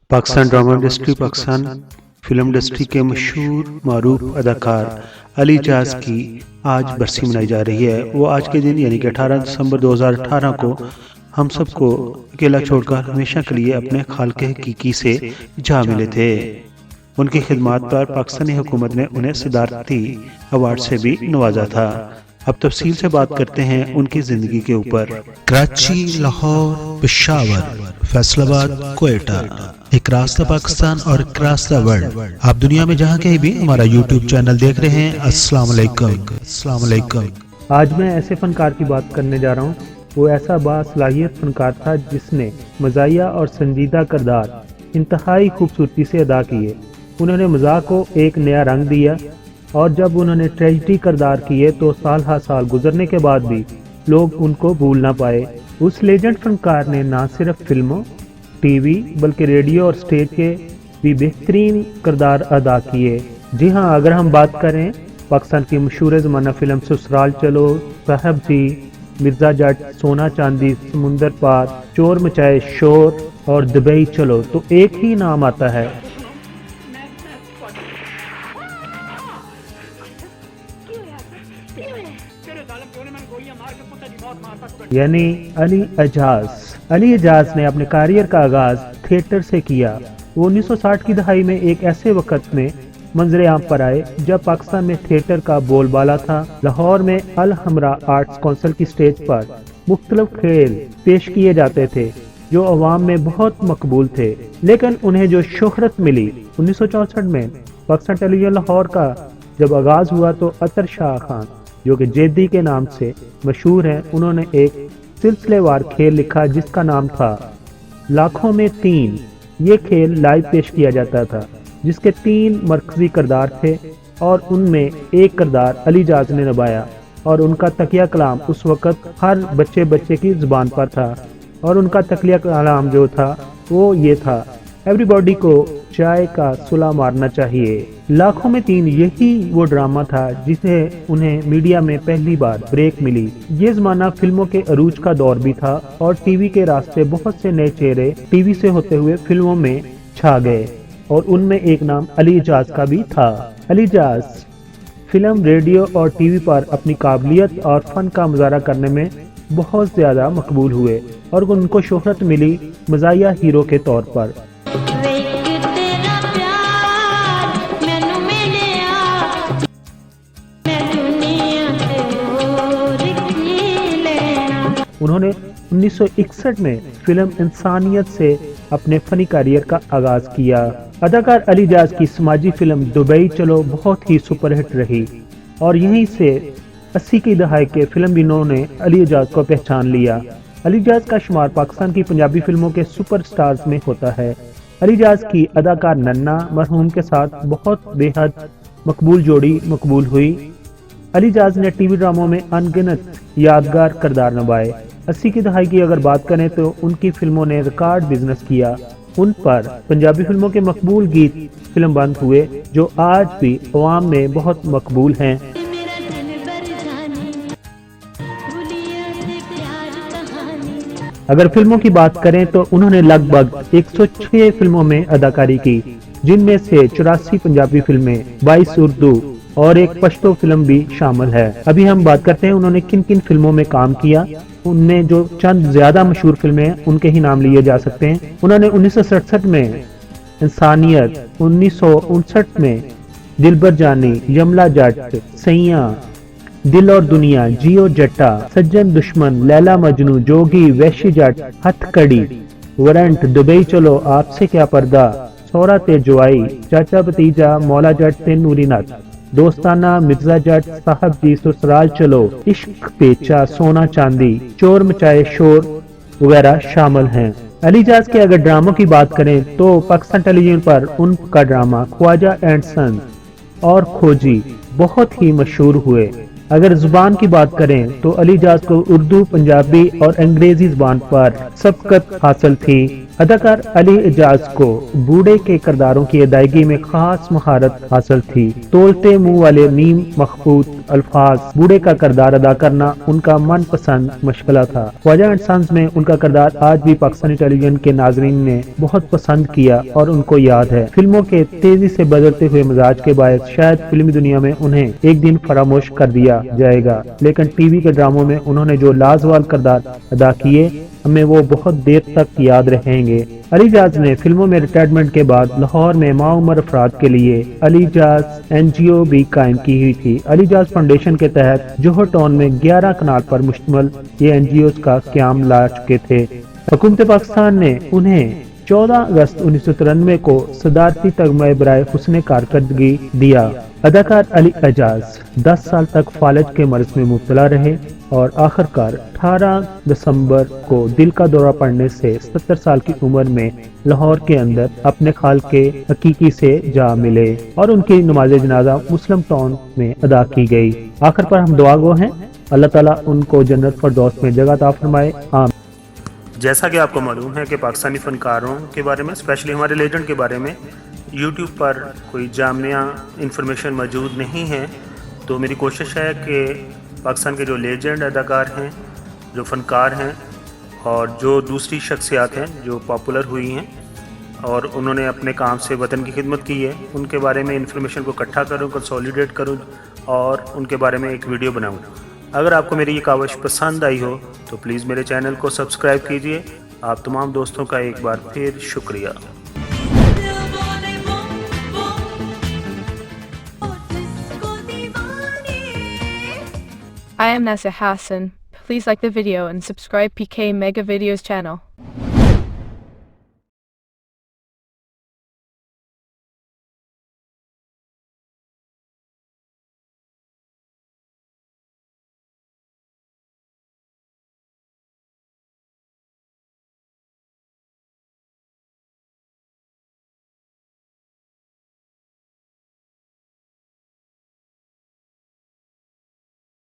Pakistan drama industry, Pakistan film industry के मशहूर मारूफ अदाकार अली एजाज की आज बरसी मनाई जा रही है। वो आज के दिन यानी कि 18 दिसंबर 2018 को हम सबको अकेला छोड़कर हमेशा के लिए अपने खालिक हकीकी से जा मिले थे। उनकी खिदमत पर पाकिस्तानी हुकूमत ने उन्हें सदारती अवार्ड से भी नवाजा था। अब तफसील से बात करते हैं उनकी जिंदगी के ऊपर। कराची, लाहौर, पेशावर, फैसलाबाद, कोयटा, एक रास्ता पाकिस्तान और एक रास्ता वर्ल्ड। आप दुनिया में जहाँ कहीं भी हमारा यूट्यूब चैनल देख रहे हैं, अस्सलाम वालेकुम। अस्सलाम वालेकुम। आज मैं ऐसे फनकार की बात करने जा रहा हूँ। वो ऐसा बासलाहियत फनकार था जिसने मज़ाहिया और संजीदा किरदार इंतहाई खूबसूरती से अदा किए। उन्होंने मज़ाक को एक नया रंग दिया और जब उन्होंने ट्रेजिडी किरदार किए तो साल हर साल गुजरने के बाद भी लोग उनको भूल ना पाए। उस लेजेंड फनकार ने ना सिर्फ फिल्मों, टीवी बल्कि रेडियो और स्टेज के भी बेहतरीन किरदार अदा किए। जी हाँ, अगर हम बात करें पाकिस्तान की मशहूर ज़माना फिल्म ससुराल चलो, साहब जी, मिर्ज़ा जट, सोना चांदी, समुंदर पार, चोर मचाए शोर और दुबई चलो, तो एक ही नाम आता है, यानी अली एजाज। अली एजाज ने अपने करियर का आगाज थिएटर से किया। वो 1960 की दहाई में एक ऐसे वक्त में मंजरे आम पर आए जब पाकिस्तान में थिएटर का बोलबाला था। लाहौर में अल हमरा आर्ट्स काउंसिल की स्टेज पर मुख्तलिफ खेल पेश किए जाते थे जो अवाम में बहुत मकबूल थे। लेकिन उन्हें जो शोहरत मिली 1964 में पाकिस्तान टेलीविजन लाहौर का जब आगाज हुआ तो अतर शाह खान, जो कि जेदी के नाम से मशहूर हैं, उन्होंने एक सिलसिलेवार खेल लिखा जिसका नाम था लाखों में तीन। ये खेल लाइव पेश किया जाता था जिसके 3 मरकजी किरदार थे और उनमें एक किरदार अली एजाज ने निभाया और उनका तकिया कलाम उस वक्त हर बच्चे की जुबान पर था और उनका तकिया कलाम जो था वो ये था, एवरीबॉडी को चाय का सुला मारना चाहिए। लाखों में तीन यही वो ड्रामा था जिसे उन्हें मीडिया में पहली बार ब्रेक मिली। ये जमाना फिल्मों के अरूज का दौर भी था और टीवी के रास्ते बहुत से नए चेहरे टीवी से होते हुए फिल्मों में छा गए और उनमें एक नाम अली एजाज का भी था। अली एजाज फिल्म, रेडियो और टीवी पर अपनी काबिलियत और फन का मुजाहरा करने में बहुत ज्यादा मकबूल हुए और उनको शोहरत मिली मज़ाहिया हीरो के तौर पर। उन्होंने 1961 में फिल्म इंसानियत से अपने फनी करियर का आगाज किया। अदाकार अली एजाज की समाजी फिल्म दुबई चलो बहुत ही सुपरहिट रही और यहीं से 80 की दहाई के फिल्म बिनों ने अली एजाज को पहचान लिया। अली एजाज का शुमार पाकिस्तान की पंजाबी फिल्मों के सुपरस्टार्स में होता है। अली एजाज की अदाकार नन्ना मरहूम के साथ बहुत बेहद मकबूल जोड़ी मकबूल हुई। अली एजाज ने टीवी ड्रामों में अनगिनत यादगार किरदार निभाए। 80 की दहाई की अगर बात करें तो उनकी फिल्मों ने रिकॉर्ड बिजनेस किया। उन पर पंजाबी फिल्मों के मकबूल गीत फिल्म बंद हुए जो आज भी अवाम में बहुत मकबूल हैं। अगर फिल्मों की बात करें तो उन्होंने लगभग 106 फिल्मों में अदाकारी की, जिनमें से 84 पंजाबी फिल्में, 22 उर्दू और एक पश्तो फिल्म भी शामिल है। अभी हम बात करते हैं उन्होंने किन किन फिल्मों में काम किया। उनमें जो चंद ज्यादा मशहूर फिल्में हैं उनके ही नाम लिए जा सकते हैं। उन्होंने 1967 में इंसानियत, 1959 में दिलबर जानी, यमला जट, सैया, दिल और दुनिया, जियो जट्टा, सज्जन दुश्मन, लैला मजनू, जोगी, वैशी जट, हथकड़ी, वारंट, दुबई चलो, आपसे क्या पर्दा, सौरा ते जुआई, चाचा भतीजा, मौला जट ते नूरी नत, दोस्ताना, मिर्जा जट, साहब जी, ससुराल चलो, इश्क पेचा, सोना चांदी, चोर मचाए शोर वगैरह शामिल हैं। अली एजाज के अगर ड्रामों की बात करें तो पाकिस्तान टेलीविजन पर उनका ड्रामा ख्वाजा एंड सन और खोजी बहुत ही मशहूर हुए। अगर जुबान की बात करें तो अली एजाज को उर्दू, पंजाबी और अंग्रेजी जुबान पर सबकत हासिल थी। अदाकार अली एजाज को बूढ़े के किरदारों की अदायगी में खास महारत हासिल थी। तोलते मुंह वाले नीम मखबूत अल्फाज बूढ़े का किरदार अदा करना उनका मनपसंद मशगला था। ख्वाजा एंड सन्स में उनका किरदार आज भी पाकिस्तानी टेलीविजन के नाजरीन ने बहुत पसंद किया और उनको याद है। फिल्मों के तेजी से बदलते हुए मिजाज के बायस शायद फिल्मी दुनिया में उन्हें एक दिन फरामोश कर दिया जाएगा, लेकिन टीवी के ड्रामों में उन्होंने जो लाजवाब किरदार अदा किए हमें वो बहुत देर तक याद रहेंगे। अली एजाज ने फिल्मों में रिटायरमेंट के बाद लाहौर में माउमर अफराद के लिए अली एजाज एनजीओ भी कायम की हुई थी। अली एजाज फाउंडेशन के तहत जोहर टाउन में 11 कनाल पर मुश्तमिल ये एनजीओ का क्याम ला चुके थे। हुकूमत पाकिस्तान ने उन्हें 14 अगस्त 1993 को सदारती तगमा बराए हुस्न कारकर्दगी दिया। अदाकार अली एजाज 10 साल तक फालज के मर्ज में मुब्तला रहे और आखिरकार 18 दिसंबर को दिल का दौरा पड़ने से 70 साल की उम्र में लाहौर के अंदर अपने खाल के हकीकी से जा मिले और उनकी नमाज जनाजा मुस्लिम टाउन में अदा की गई। आखिर पर हम दुआ गो हैं, अल्लाह ताला उनको जन्नत फरदौस में जगह अता फरमाए, आमीन। जैसा कि आपको मालूम है कि पाकिस्तानी फ़नकारों के बारे में, स्पेशली हमारे लेजेंड के बारे में यूट्यूब पर कोई जामिया इंफॉर्मेशन मौजूद नहीं है, तो मेरी कोशिश है कि पाकिस्तान के जो लेजेंड अदाकार हैं, जो फ़नकार हैं और जो दूसरी शख्सियात हैं जो पॉपुलर हुई हैं और उन्होंने अपने काम से वतन की खिदमत की है, उनके बारे में इंफॉर्मेशन को इकट्ठा करूँ, कंसोलिडेट करूँ और उनके बारे में एक वीडियो बनाऊँ। अगर आपको मेरी ये काविश पसंद आई हो तो प्लीज़ मेरे चैनल को सब्सक्राइब कीजिए। आप तमाम दोस्तों का एक बार फिर शुक्रिया। I am Nasser Hassan. Please like the video and subscribe PK Mega Videos channel.